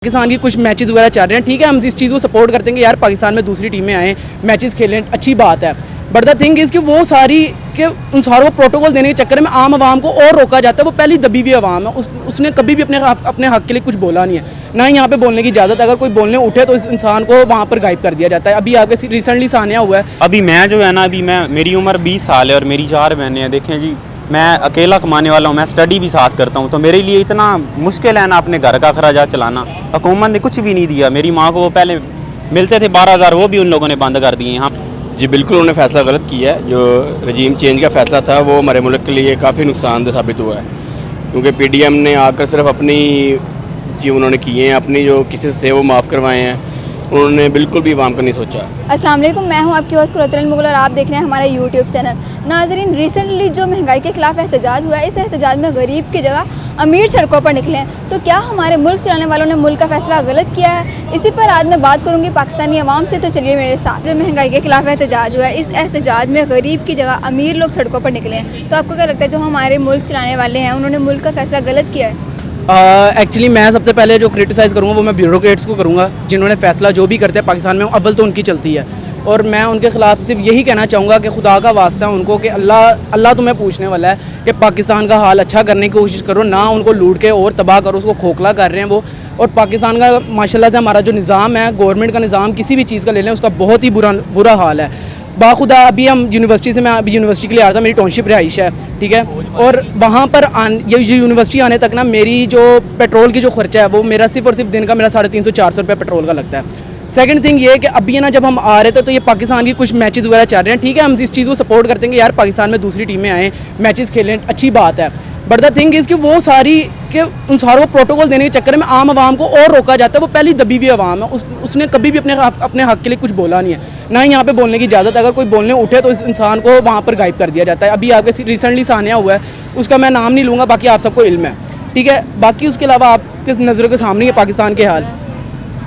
पाकिस्तान की कुछ मैचेस वगैरह चल रहे हैं, ठीक है, हम इस चीज़ को सपोर्ट करते हैं कि यार पाकिस्तान में दूसरी टीमें आएँ, मैचेस खेलें, अच्छी बात है। बट द थिंग इज़ कि वो सारी के उन सारों को प्रोटोकॉल देने के चक्कर में आम आवाम को और रोका जाता है। वो पहली दबी हुई आवाम है, उसने कभी भी अपने हक के लिए कुछ बोला नहीं है, ना ही यहाँ पे बोलने की इजाज़त। अगर कोई बोलने उठे तो इस इंसान को वहाँ पर गायब कर दिया जाता है। अभी आगे रिसेंटली सानिया हुआ है। अभी मैं जो है ना, मेरी उम्र 20 साल है और मेरी 4 बहनें हैं। देखें जी, मैं अकेला कमाने वाला हूँ, मैं स्टडी भी साथ करता हूँ, तो मेरे लिए इतना मुश्किल है ना अपने घर का अखराजात चलाना। हुकूमत ने कुछ भी नहीं दिया। मेरी माँ को वो पहले मिलते थे 12,000, वो भी उन लोगों ने बंद कर दिए। यहाँ जी बिल्कुल, उन्होंने फ़ैसला गलत किया है। जो रजीम चेंज का फ़ैसला था वो हमारे मुल्क के लिए काफ़ी नुकसानदेह साबित हुआ है, क्योंकि पीडीएम ने आकर सिर्फ अपनी जो उन्होंने किए हैं, अपनी जो केसेस थे वो माफ़ करवाए हैं। उन्होंने बिल्कुल भी आवाम का नहीं सोचा। अस्सलाम वालेकुम, मैं हूं आपकी होस्ट कुरतुल मुगल और आप देख रहे हैं हमारा यूट्यूब चैनल। नाज़रीन, रिसेंटली जो महंगाई के खिलाफ एहतजाज हुआ है, इस एहतजाज में गरीब की जगह अमीर सड़कों पर निकले हैं। तो क्या हमारे मुल्क चलाने वालों ने मुल्क का फैसला गलत किया है? इसी पर आज मैं बात करूंगी पाकिस्तानी अवाम से। तो चलिए मेरे साथ। जो महंगाई के खिलाफ एहतजाज हुआ है, इस एहतजाज में गरीब की जगह अमीर लोग सड़कों पर निकले हैं। तो आपको क्या लगता है जो हमारे मुल्क चलाने वाले हैं उन्होंने मुल्क का फैसला गलत किया है? एक्चुअली मैं सबसे पहले जो क्रिटिसाइज़ करूँगा वो मैं ब्यूरोक्रेट्स को करूँगा, जिन्होंने फैसला जो भी करते हैं पाकिस्तान में अव्वल तो उनकी चलती है। और मैं उनके ख़िलाफ़ सिर्फ यही कहना चाहूँगा कि खुदा का वास्ता है उनको कि अल्लाह तुम्हें पूछने वाला है कि पाकिस्तान का हाल अच्छा करने की कोशिश करो, ना उनको लूट के और तबाह करो। उसको खोखला कर रहे हैं वो। और पाकिस्तान का माशाल्लाह से हमारा जो निज़ाम है, गवर्नमेंट का निज़ाम, किसी भी चीज़ का ले लें, उसका बहुत ही बुरा हाल है। बाखुदा अभी हम यूनिवर्सिटी से, मैं अभी यूनिवर्सिटी के लिए आया था, मेरी टाउनशिप रिहाइश है, ठीक है, और वहाँ पर ये यूनिवर्सिटी आने तक ना मेरी जो पेट्रोल की जो खर्चा है वो मेरा सिर्फ और सिर्फ दिन का मेरा 350-400 रुपये पेट्रोल का लगता है। सेकंड थिंग ये है कि अभी ना जब हम आ रहे थे तो ये पाकिस्तान की कुछ मैचेस वगैरह चल रहे हैं, ठीक है, हम इस चीज़ को सपोर्ट करते हैं कि यार पाकिस्तान में दूसरी टीमें आएँ, मैचेस खेलें, अच्छी बात है। बट द थिंग इज़ कि वो सारी के उन सारों को प्रोटोकॉल देने के चक्कर में आम आवाम को और रोका जाता है। वो पहली दबी हुई आवाम है, उसने कभी भी अपने हक के लिए कुछ बोला नहीं है, ना ही यहाँ पे बोलने की इजाज़त। अगर कोई बोलने उठे तो इस इंसान को वहाँ पर गायब कर दिया जाता है। अभी आगे रिसेंटली सानिया हुआ है, उसका मैं नाम नहीं लूँगा, बाकी आप सबको इल्म है, ठीक है। बाकी उसके अलावा आपके नज़रों के सामने है पाकिस्तान के हाल।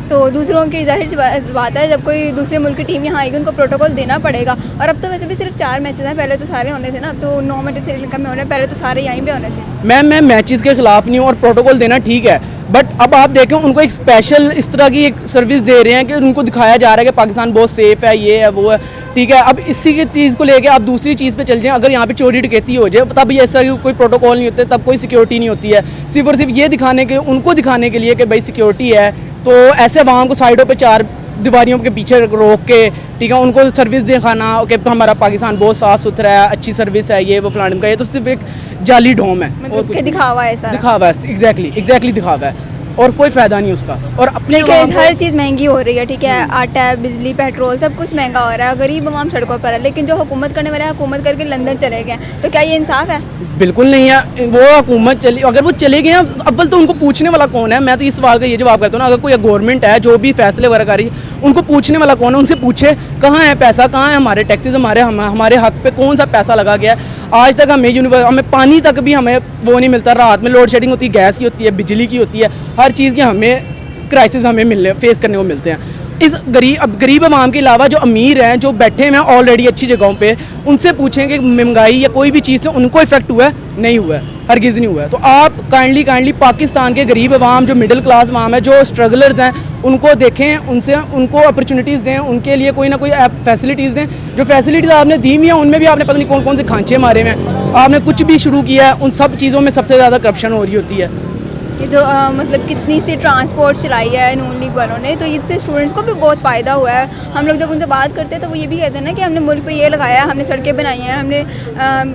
तो दूसरों की जाहिर सी बात है, जब कोई दूसरे मुल्क की टीम यहाँ आएगी उनको प्रोटोकॉल देना पड़ेगा। और अब तो वैसे भी सिर्फ 4 मैचेस हैं, पहले तो सारे होने थे ना, अब तो 9 मैचेस श्रीलंका में होने, पहले तो सारे यहीं पे होने थे। मैं मैचेस के खिलाफ नहीं हूँ और प्रोटोकॉल देना ठीक है, बट अब आप देखें उनको एक स्पेशल इस तरह की एक सर्विस दे रहे हैं कि उनको दिखाया जा रहा है कि पाकिस्तान बहुत सेफ़ है, ये है, वो है, ठीक है। अब इसी की चीज़ को लेके आप दूसरी चीज़ पे चल जाएं। अगर यहाँ पे चोरी डकैती हो जाए तब ऐसा कोई प्रोटोकॉल नहीं होता, तब कोई सिक्योरिटी नहीं होती है। सिर्फ और सिर्फ ये उनको दिखाने के लिए कि भाई सिक्योरिटी है, तो ऐसे आवाम को साइडों पे 4 दीवारियों के पीछे रोक के, ठीक है, उनको सर्विस दिखाना कि हमारा पाकिस्तान बहुत साफ़ सुथरा है, अच्छी सर्विस है, ये वो फलाने का, ये तो सिर्फ एक जाली ढोम है, मतलब कि दिखावा है, सारा दिखावा है। एग्जैक्टली दिखावा है और कोई फ़ायदा नहीं उसका। और अपने हर चीज़ महंगी हो रही है, ठीक है, आटा, बिजली, पेट्रोल, सब कुछ महंगा हो रहा है। गरीब आवाम सड़कों पर है, लेकिन जो हुकूमत करने वाले हैं हुकूमत करके लंदन चले गए, तो क्या ये इंसाफ है? बिल्कुल नहीं है। वो हुकूमत चली, अगर वो चले गए हैं, अव्वल तो उनको पूछने वाला कौन है? मैं तो इस सवाल का ये जवाब करता हूँ ना, अगर कोई गवर्नमेंट है जो भी फैसले वगैरह कर रही है, उनको पूछने वाला कौन है? उनसे पूछे कहाँ है पैसा, कहाँ है हमारे टैक्सेस, हमारे हक पे कौन सा पैसा लगा गया है? आज तक हमें पानी तक भी हमें वो नहीं मिलता। रात में लोड शेडिंग होती है, गैस की होती है, बिजली की होती है, हर चीज़ के हमें क्राइसिस हमें फेस करने को मिलते हैं। इस गरीब आवाम के अलावा जो अमीर हैं, जो बैठे हुए हैं ऑलरेडी अच्छी जगहों पे, उनसे पूछें कि महंगाई या कोई भी चीज़ से उनको इफेक्ट हुआ है? नहीं हुआ है, हरगिज़ नहीं हुआ है। तो आप काइंडली पाकिस्तान के गरीब आवाम, जो मिडिल क्लास आवाम है, जो स्ट्रगलर्स हैं, उनको देखें, उनको अपॉर्चुनिटीज़ दें, उनके लिए कोई ना कोई फैसिलिटीज़ दें। जो फैसिलिटीज़ आपने दी हुई हैं उनमें भी आपने पता नहीं कौन कौन से खांचे मारे हुए हैं। आपने कुछ भी शुरू किया है, उन सब चीज़ों में सबसे ज़्यादा करप्शन हो रही होती है। ये जो मतलब कितनी सी ट्रांसपोर्ट चलाई है नून लीग वालों ने, तो इससे स्टूडेंट्स को भी बहुत फ़ायदा हुआ है। हम लोग जब उनसे बात करते हैं तो वो ये भी कहते हैं ना कि हमने मुल्क पे ये लगाया, हमने सड़कें बनाई हैं, हमने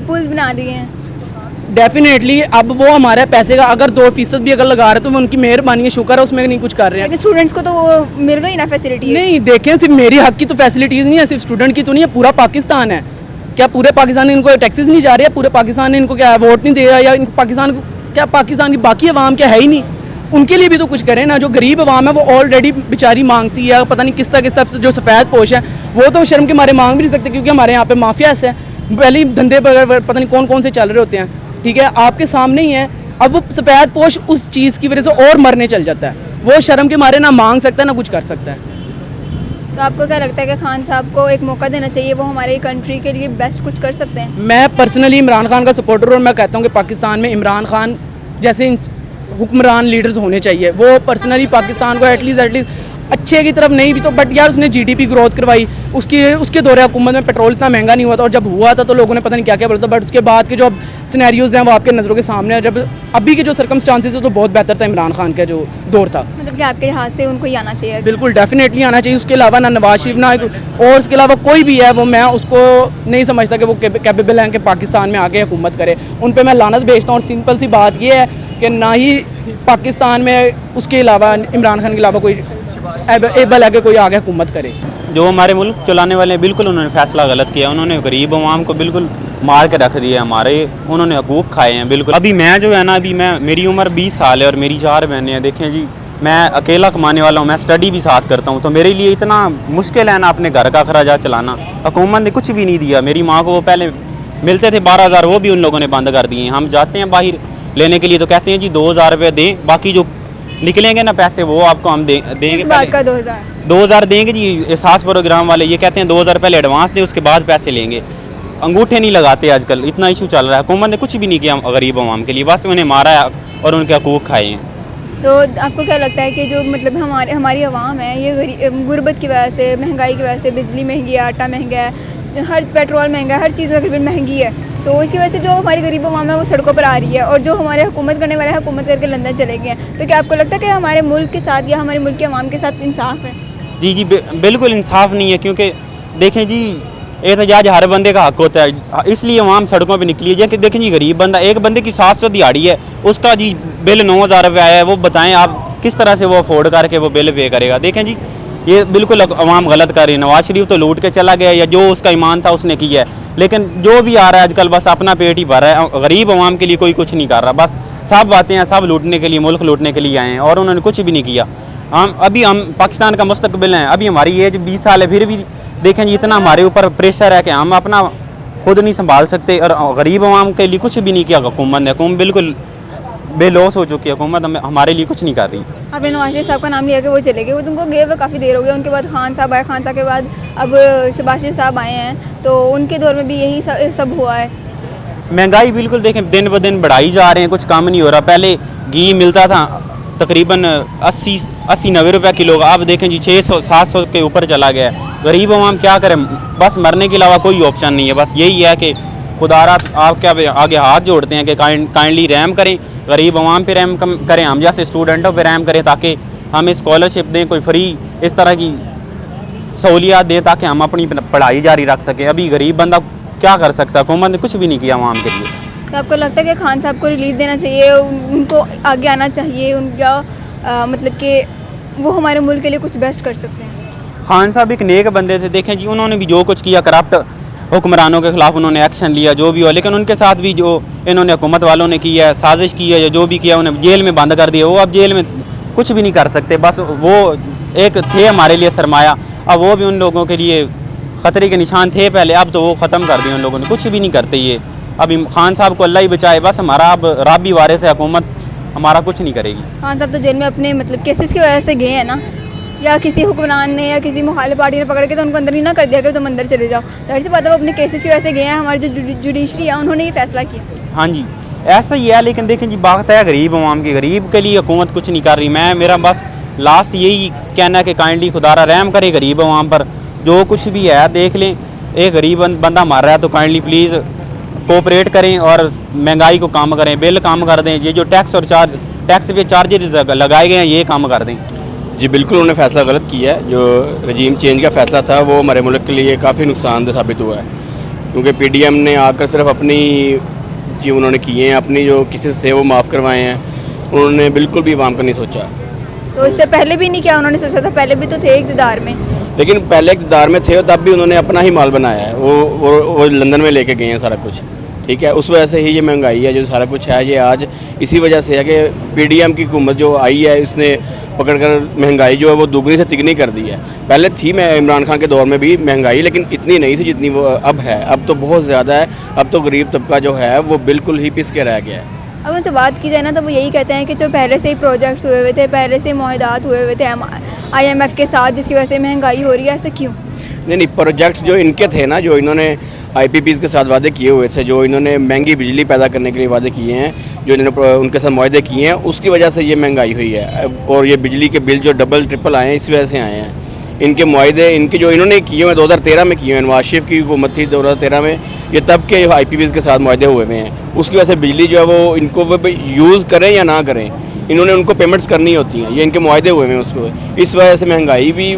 पुल बना दिए हैं। डेफिनेटली अब वो हमारे पैसे का अगर 2% भी अगर लगा रहे तो वो उनकी मेहरबानी है, शुक्र है, उसमें नहीं कुछ कर रहे हैं। लेकिन स्टूडेंट्स को तो वो मिल गई ना फैसिलिटी। नहीं, देखें, सिर्फ मेरी हक की तो फैसिलिटीज़ नहीं है, सिर्फ स्टूडेंट की तो नहीं है, पूरा पाकिस्तान है। क्या पूरे पाकिस्तान में इनको टैक्सेस नहीं जा रहे हैं? पूरे पाकिस्तान ने इनको क्या वोट नहीं दिया? या इनको पाकिस्तान की बाकी अवाम क्या है ही नहीं? उनके लिए भी तो कुछ करें ना। जो गरीब अवाम है वो ऑलरेडी बेचारी मांगती है, पता नहीं किस तरह जो सफ़ेद पोश है वो तो शर्म के मारे मांग भी नहीं सकते, क्योंकि हमारे यहाँ पे माफिया ऐसे हैं, पहले धंधे पर पता नहीं कौन से चल रहे होते हैं, ठीक है, आपके सामने ही है। अब वो सफ़ेद पोश उस चीज़ की वजह से और मरने चल जाता है, वो शर्म के मारे ना मांग सकता है ना कुछ कर सकता है। तो आपको क्या लगता है कि खान साहब को एक मौका देना चाहिए, वो हमारे कंट्री के लिए बेस्ट कुछ कर सकते हैं? मैं पर्सनली इमरान खान का सपोर्टर, और मैं कहता हूँ कि पाकिस्तान में इमरान खान जैसे हुक्मरान लीडर्स होने चाहिए। वो पर्सनली पाकिस्तान को एटलीस्ट अच्छे की तरफ नहीं भी तो बट यार उसने जीडीपी ग्रोथ करवाई, उसके दौरे हुकूमत में पेट्रोल इतना महंगा नहीं हुआ था, और जब हुआ था तो लोगों ने पता नहीं क्या क्या बोला था, बट उसके बाद के जो अब सिनेरियोज हैं वो आपके नज़रों के सामने है। जब अभी के जो सर्कमस्टांसेस है तो बहुत बेहतर था इमरान खान का जो दौर था। मतलब कि आपके हाथ से उनको ही आना चाहिए। बिल्कुल डेफिनेटली आना चाहिए। उसके अलावा ना नवाज शरीफ ना और उसके अलावा कोई भी है वो मैं उसको नहीं समझता कि वो कैपेबल हैं कि पाकिस्तान में आके हुकूमत करे। उन पर मैं लानत भेजता हूँ, और सिंपल सी बात ये है कि ना ही पाकिस्तान में उसके अलावा इमरान खान के अलावा कोई एबल है कि कोई आगे हुकूमत करे। जो हमारे मुल्क चलाने वाले हैं बिल्कुल उन्होंने फैसला गलत किया। उन्होंने गरीब अवाम को बिल्कुल मार के रख दिया, उन्होंने हकूक़ खाए हैं बिल्कुल। अभी मैं जो है ना, मेरी उम्र 20 साल है और मेरी 4 बहनें हैं। देखें जी, मैं अकेला कमाने वाला हूँ, मैं स्टडी भी साथ करता हूँ, तो मेरे लिए इतना मुश्किल है ना अपने घर का खर्चा चलाना। हुकूमत ने कुछ भी नहीं दिया। मेरी माँ को वो पहले मिलते थे 12,000, वो भी उन लोगों ने बंद कर दिए। हम जाते हैं बाहर लेने के लिए तो कहते हैं जी 2,000 रुपये दें, बाकी जो निकलेंगे ना पैसे वो आपको हम देंगे। इस बात का 2000 देंगे जी। एहसास प्रोग्राम वाले ये कहते हैं 2000 पहले एडवांस दें, उसके बाद पैसे लेंगे। अंगूठे नहीं लगाते आजकल, इतना इशू चल रहा है। हुकूमत ने कुछ भी नहीं किया गरीब अवाम के लिए, बस उन्हें मारा है और उनके हकूक़ खाए हैं। तो आपको क्या लगता है कि जो मतलब हमारी आवाम है ये गुर्बत की वजह से, महंगाई की वजह से, बिजली महंगी है, आटा महंगा है, हर पेट्रोल महंगा है, हर चीज़ तकरीबन महंगी है, तो इसी वजह से जो हमारी गरीब अवाम है वो सड़कों पर आ रही है, और जो हमारे हुकूमत करने वाले हैं हुकूमत करके लंदन चले गए हैं। तो क्या आपको लगता है कि हमारे मुल्क के साथ या हमारे मुल्क के अवाम के साथ इंसाफ है? जी बिल्कुल इंसाफ नहीं है, क्योंकि देखें जी एहतजाज हर बंदे का हक होता है, इसलिए अवाम सड़कों पे निकली है। कि देखें जी, गरीब बंदा, एक बंदे की 700 दिहाड़ी है, उसका जी बिल 9,000 रुपये आया है, वो बताएं आप किस तरह से वो अफोर्ड करके वो बिल पे करेगा। देखें जी, ये बिल्कुल अवाम गलत कर रही है। नवाज शरीफ तो लूट के चला गया, या जो उसका ईमान था उसने किया है, लेकिन जो भी आ रहा है आजकल बस अपना पेट ही भर रहा है। गरीब अवाम के लिए कोई कुछ नहीं कर रहा, बस सब बातें हैं, सब लूटने के लिए, मुल्क लूटने के लिए आए हैं, और उन्होंने कुछ भी नहीं किया। हम पाकिस्तान का मुस्तकबिल हैं। अभी हमारी एज 20 साल है, फिर भी देखें जी इतना हमारे ऊपर प्रेशर है कि हम अपना खुद नहीं संभाल सकते, और गरीब अवाम के लिए कुछ भी नहीं किया हुकूमत ने। हुकूमत बिल्कुल बेलौस हो चुकी है, हुकूमत हमारे लिए कुछ नहीं कर रही। आपने नवाज शरीफ साहब का नाम लिया कि वो चले गए, वो तुमको गए हुए काफ़ी देर हो गई। उनके बाद खान साहब आए, खान साहब के बाद अब शहबाज शरीफ साहब आए हैं, तो उनके दौर में भी यही सब हुआ है। महंगाई बिल्कुल देखें दिन ब दिन बढ़ाई जा रहे हैं, कुछ कम नहीं हो रहा। पहले घी मिलता था तकरीबन 80-90 रुपये किलो का, अब देखें जी 600-700 के ऊपर चला गया है। गरीब अवाम क्या करें, बस मरने के अलावा कोई ऑप्शन नहीं है। बस यही है कि खुदारा आप क्या आगे हाथ जोड़ते हैं कि काइंडली रहम करें, गरीब अवाम पे रहम करें, हम जैसे स्टूडेंटों पे रहम करें, ताकि हमें स्कॉलरशिप दें, कोई फ्री इस तरह की सहूलियात दें, ताकि हम अपनी पढ़ाई जारी रख सकें। अभी गरीब बंदा क्या कर सकता है, हुकूमत ने कुछ भी नहीं किया अवाम के लिए। तो आपको लगता है कि खान साहब को रिलीज़ देना चाहिए, उनको आगे आना चाहिए, उनका मतलब कि वो हमारे मुल्क के लिए कुछ बेस्ट कर सकते हैं? खान साहब एक नेक बंदे थे। देखें जी, उन्होंने भी जो कुछ किया, करप्ट हुक्मरानों के ख़िलाफ़ उन्होंने एक्शन लिया, जो भी हो, लेकिन उनके साथ भी जो इन्होंने हुकूमत वालों ने किया है, साजिश की है, या जो भी किया, उन्हें जेल में बंद कर दिया। वो अब जेल में कुछ भी नहीं कर सकते। बस वो एक थे हमारे लिए सरमाया, अब वो भी उन लोगों के लिए ख़तरे के निशान थे पहले, अब तो वो ख़त्म कर दिए उन लोगों ने, कुछ भी नहीं करते ये। अभी खान साहब को अल्लाह ही बचाए, बस हमारा अब रब भी वारिस है, हुकूमत हमारा कुछ नहीं करेगी। खान साहब तो जेल में अपने मतलब केसेस की वजह से गए हैं ना, या किसी हुक्मरान ने या किसी मुखालिफ पार्टी ने पकड़ के तो उनको अंदर ही ना कर दिया कि तुम अंदर चले जाओ। जाहिर सी बात है वो अपने केसेस की वजह से गए हैं। हमारी जो जुडिशरी है उन्होंने ये फैसला किया। हाँ जी, ऐसा ही है। लेकिन देखें जी, बात है गरीब अवाम की, गरीब के लिए हुकूमत कुछ नहीं कर रही। मेरा बस लास्ट यही कहना है कि काइंडली खुदारा रहम करे गरीब अवाम पर, जो कुछ भी है देख लें। एक गरीब बंदा मर रहा है तो काइंडली प्लीज़ कोऑपरेट करें और महंगाई को कम करें, बिल कम कर दें। ये जो टैक्स पे चार्जेस लगाए गए हैं ये कम कर दें। जी बिल्कुल, उन्होंने फ़ैसला गलत किया है। जो रजीम चेंज का फ़ैसला था वो हमारे मुल्क के लिए काफ़ी नुकसानदेह साबित हुआ है, क्योंकि पीडीएम ने आकर सिर्फ अपनी जो उन्होंने किए हैं, अपनी जो केसेस थे वो माफ़ करवाए हैं। उन्होंने बिल्कुल भी अवाम का नहीं सोचा। तो इससे पहले भी नहीं किया उन्होंने सोचा था? पहले भी तो थे इक़्तिदार में, लेकिन पहले इक़्तिदार में थे तब भी उन्होंने अपना ही माल बनाया है। वो लंदन में लेके गए हैं सारा कुछ, ठीक है। उस वजह से ही ये महंगाई है, जो सारा कुछ है, ये आज इसी वजह से है कि पीडीएम की हुकूमत जो आई है इसने पकड़कर महंगाई जो है वो दुगनी से तिगनी कर दी है। पहले थी इमरान खान के दौर में भी महंगाई, लेकिन इतनी नहीं थी जितनी वो अब है। अब तो बहुत ज़्यादा है। अब तो गरीब तबका जो है वो बिल्कुल ही पिस के रह गया है। अगर उनसे बात की जाए ना तो वो यही कहते हैं कि जो पहले से ही प्रोजेक्ट्स हुए हुए थे, पहले से मुआहदात हुए हुए थे IMF के साथ, जिसकी वजह से महंगाई हो रही है, ऐसा क्यों? नहीं, प्रोजेक्ट्स जो इनके थे ना, जो इन्होंने IPPs के साथ वादे किए हुए थे, जो इन्होंने महंगी बिजली पैदा करने के लिए वादे किए हैं, जो इन्होंने उनके साथ मुआहदे किए हैं उसकी वजह से ये महंगाई हुई है। और ये बिजली के बिल जो डबल ट्रिपल आए हैं इस वजह से आए हैं। इनके मुआहदे इनके जो इन्होंने किए हुए 2013 में किए हुए, नवाज शरीफ की हुकूमत थी 2013 में, ये तब के IPPs के साथ मुआहदे हुए हैं। उसकी वजह से बिजली जो है वो इनको वो यूज़ करें या ना करें, इन्होंने उनको पेमेंट्स करनी होती हैं, ये इनके मुआहदे हुए हैं उसको। इस वजह से महंगाई भी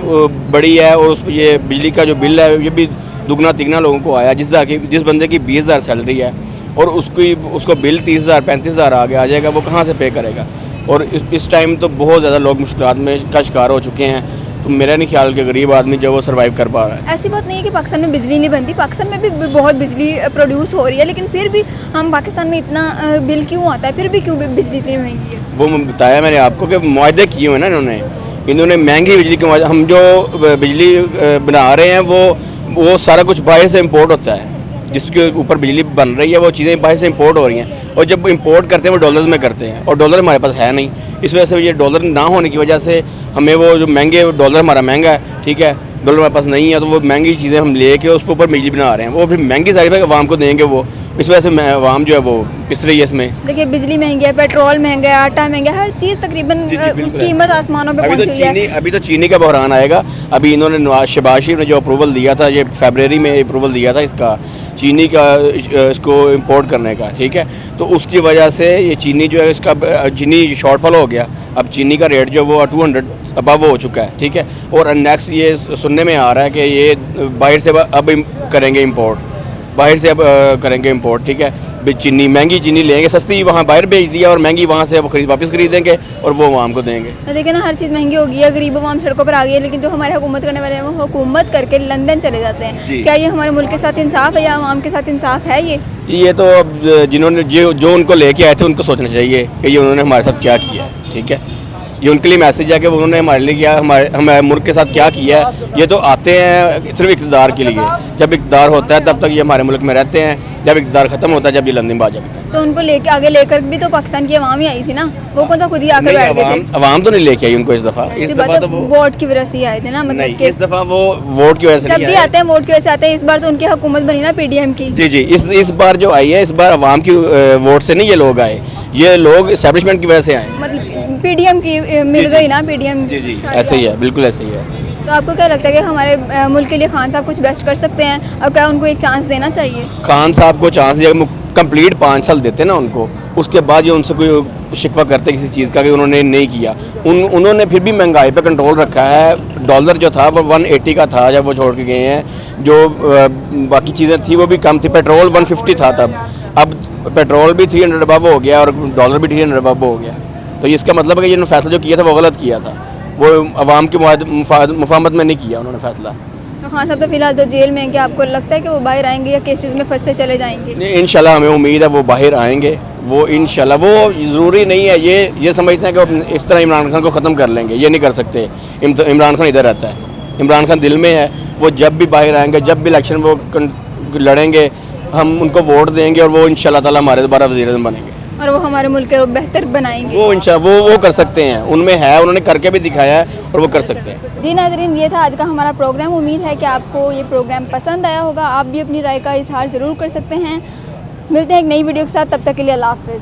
बढ़ी है और उस ये बिजली का जो बिल है ये भी दुगना तिगना लोगों को आया। जिस बंदे की 20,000 सैलरी है और उसको बिल 30,000 35,000 आ जाएगा, वो कहाँ से पे करेगा। और इस टाइम तो बहुत ज़्यादा लोग मुश्किलात में का शिकार हो चुके हैं। तो मेरा नहीं ख्याल कि गरीब आदमी जो वो सर्वाइव कर पा रहा है। ऐसी बात नहीं है कि पाकिस्तान में बिजली नहीं बनती, पाकिस्तान में भी बहुत बिजली प्रोड्यूस हो रही है, लेकिन फिर भी हम पाकिस्तान में इतना बिल क्यों आता है, फिर भी क्यों बिजली इतनी महंगी है? वो बताया मैंने आपको कि मुआहदे किए हुए ना इन्होंने महंगी बिजली के मुआहदे। हम जो बिजली बना रहे हैं वो सारा कुछ बाहर से इम्पोर्ट होता है। जिसके ऊपर बिजली बन रही है वो चीज़ें बाहर से इंपोर्ट हो रही हैं, और जब इंपोर्ट करते हैं वो डॉलर्स में करते हैं, और डॉलर हमारे पास है नहीं। इस वजह से ये डॉलर ना होने की वजह से हमें वो जो महंगे डॉलर हमारा महंगा है, ठीक है, डॉलर हमारे पास नहीं है, तो वो महंगी चीज़ें हम लेके उसके ऊपर बिजली बना रहे हैं। वो फिर महंगी सारी पे आवाम को देंगे वो, इस वजह से आवाम जो है वो पिस रही है इसमें। देखिए बिजली महंगी है, पेट्रोल महंगा है, आटा महंगा है, हर चीज़ तकरीबन कीमत आसमानों पे पहुंच हुई है। अभी तो चीनी का बहरान आएगा। अभी इन्होंने शहबाज शरीफ ने जो अप्रूवल दिया था, ये फरवरी में अप्रूवल दिया था इसका चीनी का, इसको इंपोर्ट करने का, ठीक है। तो उसकी वजह से ये चीनी जो है इसका चीनी शॉर्टफॉल हो गया। अब चीनी का रेट जो वो 200 अबव हो चुका है, ठीक है। और नेक्स्ट ये सुनने में आ रहा है कि ये बाहर से अब करेंगे इंपोर्ट, बाहर से अब करेंगे इंपोर्ट, ठीक है। चीनी महंगी चीनी लेंगे, सस्ती वहाँ बाहर भेज दिया और महंगी वहाँ से अब वापस खरीदेंगे और वो आवाम को देंगे। तो देखिए ना, हर चीज़ महंगी हो गई है, गरीब आवाम सड़कों पर आ गई है, लेकिन जो हमारे हुकूमत करने वाले हैं वो हुकूमत करके लंदन चले जाते हैं। क्या ये हमारे मुल्क के साथ इंसाफ है या आवाम के साथ इंसाफ है? ये तो अब जिन्होंने जो उनको लेके आए थे उनको सोचना चाहिए कि ये उन्होंने हमारे साथ क्या किया है, ठीक है। ये उनके लिए मैसेज है कि उन्होंने हमारे लिए क्या, हमारे मुल्क के साथ क्या किया है। ये तो आते हैं सिर्फ इक़्तिदार के लिए, जब इक़्तिदार होता है तब तक ये हमारे मुल्क में रहते हैं, जब इक़्तिदार ख़त्म होता है जब ये लंदन में आ जाते हैं। तो उनको लेके आगे लेकर भी तो पाकिस्तान की आवाम ही आई थी ना, वो कौन सा खुद ही आकर बैठ गए थे? आवाम तो नहीं लेके आई उनको इस दफ़ा तो वो वोट की वजह से ही आए थे ना, मतलब इस दफ़ा वो वोट की वजह से जब भी आते हैं वोट की वजह से आते हैं। इस बार तो उनकी हुकूमत बनी ना PDM की। जी, इस बार जो आई है, इस बार आवाम की वोट से नहीं ये लोग आए, ये लोग एस्टेब्लिशमेंट की वजह से आए, मतलब PDM की मिल गई ना, PDM। जी ऐसे ही है, बिल्कुल ऐसे ही है। तो आपको क्या लगता है कि हमारे मुल्क के लिए खान साहब कुछ बेस्ट कर सकते हैं, और क्या उनको एक चांस देना चाहिए? खान साहब को चांस दिया, कंप्लीट 5 साल देते ना उनको, उसके बाद ये उनसे कोई शिकवा करते किसी चीज़ का कि उन्होंने नहीं किया। उन्होंने फिर भी महंगाई पे कंट्रोल रखा है। डॉलर जो था वो 180 का था जब वो छोड़ के गए हैं, जो बाकी चीज़ें थी वो भी कम थी। पेट्रोल 150 था तब, अब पेट्रोल भी 300 अबव हो गया और डॉलर भी 300 अबव हो गया। तो इसका मतलब है कि जिन्होंने फैसला जो किया था वो गलत किया था, वो अवाम की मुफाहमत में नहीं किया उन्होंने फैसला। तो खान साहब तो फिलहाल तो जेल में हैं, क्या आपको लगता है कि वो बाहर आएंगे या केसेस में फंसते चले जाएंगे? नहीं, इंशाल्लाह हमें उम्मीद है वो बाहर आएंगे, वो इंशाल्लाह। वो ज़रूरी नहीं है ये समझते हैं कि इस तरह इमरान खान को ख़त्म कर लेंगे, ये नहीं कर सकते। इमरान खान इधर रहता है, इमरान खान दिल में है। वो जब भी बाहर आएंगे, जब भी इलेक्शन वो लड़ेंगे, हम उनको वोट देंगे और वो इंशाल्लाह ताला हमारे दोबारा वज़ीर-ए-आज़म बनेंगे और वो हमारे मुल्क को बेहतर बनाएंगे। वो इंशाल्लाह वो कर सकते हैं, उनमें है, उन्होंने करके भी दिखाया है और वो कर सकते हैं। जी नाज़रीन, ये था आज का हमारा प्रोग्राम। उम्मीद है कि आपको ये प्रोग्राम पसंद आया होगा। आप भी अपनी राय का इजहार ज़रूर कर सकते हैं। मिलते हैं एक नई वीडियो के साथ, तब तक के लिए अल्लाह हाफ़िज़।